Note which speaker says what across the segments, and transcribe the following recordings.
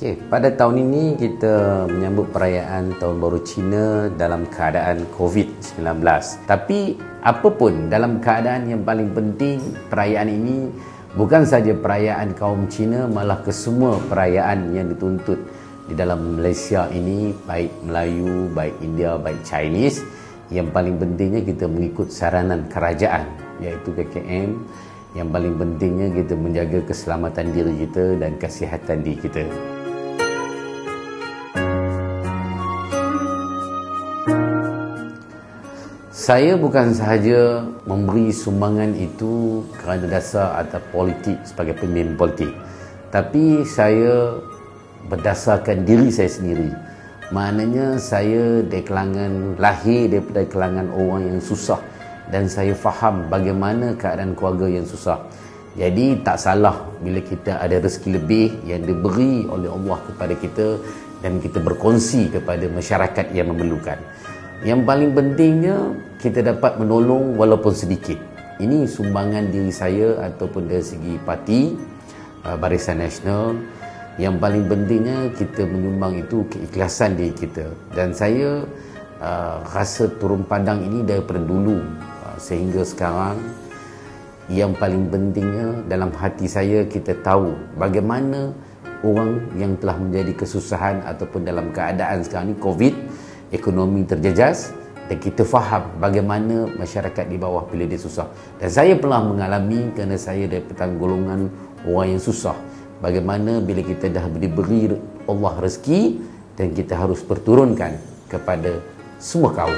Speaker 1: Okey, pada tahun ini kita menyambut perayaan Tahun Baru Cina dalam keadaan COVID-19. Tapi apapun, dalam keadaan yang paling penting, perayaan ini bukan saja perayaan kaum Cina, malah kesemua perayaan yang dituntut di dalam Malaysia ini, baik Melayu, baik India, baik Chinese. Yang paling pentingnya kita mengikut saranan kerajaan, iaitu KKM. Yang paling pentingnya kita menjaga keselamatan diri kita dan kesihatan diri kita. Saya bukan sahaja memberi sumbangan itu kerana dasar atau politik sebagai pemimpin politik, tapi saya berdasarkan diri saya sendiri. Maknanya saya dari kalangan, lahir daripada kalangan orang yang susah, dan saya faham bagaimana keadaan keluarga yang susah. Jadi tak salah bila kita ada rezeki lebih yang diberi oleh Allah kepada kita dan kita berkongsi kepada masyarakat yang memerlukan. Yang paling pentingnya kita dapat menolong walaupun sedikit. Ini sumbangan diri saya ataupun dari segi parti Barisan Nasional. Yang paling pentingnya kita menyumbang itu keikhlasan diri kita. Dan saya rasa turun pandang ini daripada dulu sehingga sekarang. Yang paling pentingnya dalam hati saya, kita tahu bagaimana orang yang telah menjadi kesusahan ataupun dalam keadaan sekarang ini COVID, ekonomi terjejas, dan kita faham bagaimana masyarakat di bawah bila dia susah. Dan saya pernah mengalami kerana saya daripada golongan orang yang susah. Bagaimana bila kita dah diberi Allah rezeki dan kita harus berturunkan kepada semua kaum.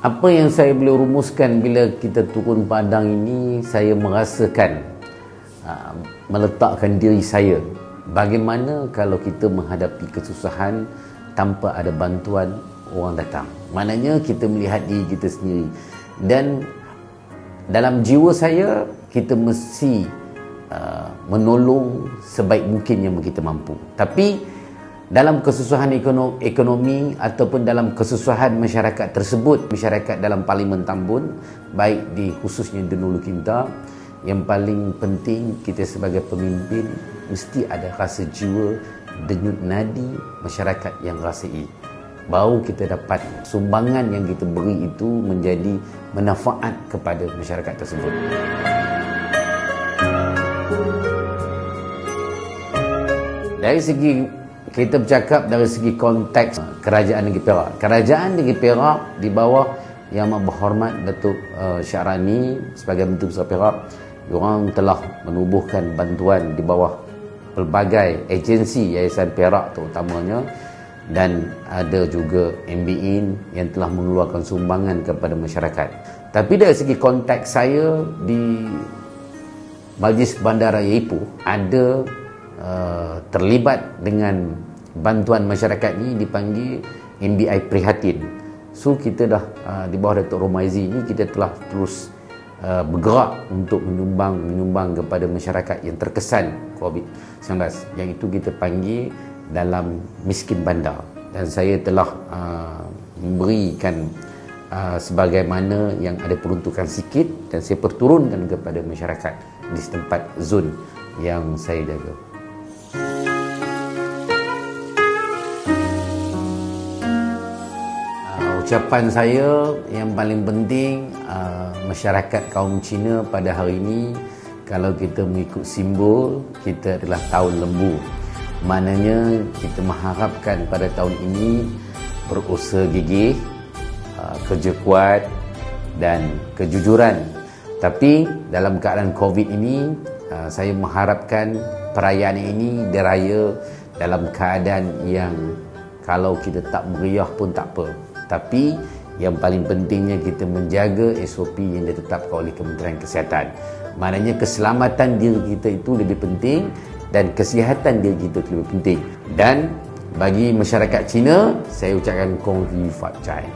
Speaker 1: Apa yang saya boleh rumuskan bila kita turun padang ini, saya merasakan meletakkan diri saya. Bagaimana kalau kita menghadapi kesusahan tanpa ada bantuan orang datang? Maknanya kita melihat diri kita sendiri. Dan dalam jiwa saya, kita mesti menolong sebaik mungkin yang kita mampu. Tapi dalam kesusahan ekonomi ataupun dalam kesusahan masyarakat tersebut, masyarakat dalam Parlimen Tambun, baik di khususnya di Hulu Kinta, yang paling penting kita sebagai pemimpin mesti ada rasa jiwa, denyut nadi masyarakat yang rasai. Baru kita dapat sumbangan yang kita beri itu menjadi manfaat kepada masyarakat tersebut. Dari segi kita bercakap dari segi konteks Kerajaan Negeri Perak. Kerajaan Negeri Perak di bawah Yang Amat Berhormat Datuk Syahrani sebagai Menteri Besar Perak, diorang telah menubuhkan bantuan di bawah pelbagai agensi Yayasan Perak terutamanya, dan ada juga MBIN yang telah mengeluarkan sumbangan kepada masyarakat. Tapi dari segi konteks saya di Majlis Bandara Ipoh ada terlibat dengan bantuan masyarakat ini, dipanggil MBI Prihatin. So kita dah di bawah Datuk Romaizi ini kita telah terus bergerak untuk menyumbang kepada masyarakat yang terkesan COVID-19, yang itu kita panggil dalam miskin bandar. Dan saya telah memberikan sebagaimana yang ada peruntukan sikit, dan saya perturunkan kepada masyarakat di setempat zon yang saya jaga. Ucapan saya yang paling penting, masyarakat kaum Cina pada hari ini, kalau kita mengikut simbol, kita adalah tahun lembu. Maknanya kita mengharapkan pada tahun ini berusaha gigih, kerja kuat dan kejujuran. Tapi dalam keadaan COVID ini, saya mengharapkan perayaan ini diraya dalam keadaan yang kalau kita tak meriah pun tak apa. Tapi yang paling pentingnya kita menjaga SOP yang ditetapkan oleh Kementerian Kesihatan. Maknanya keselamatan diri kita itu lebih penting dan kesihatan diri kita itu lebih penting. Dan bagi masyarakat Cina, saya ucapkan Kong Zi Fat Chai.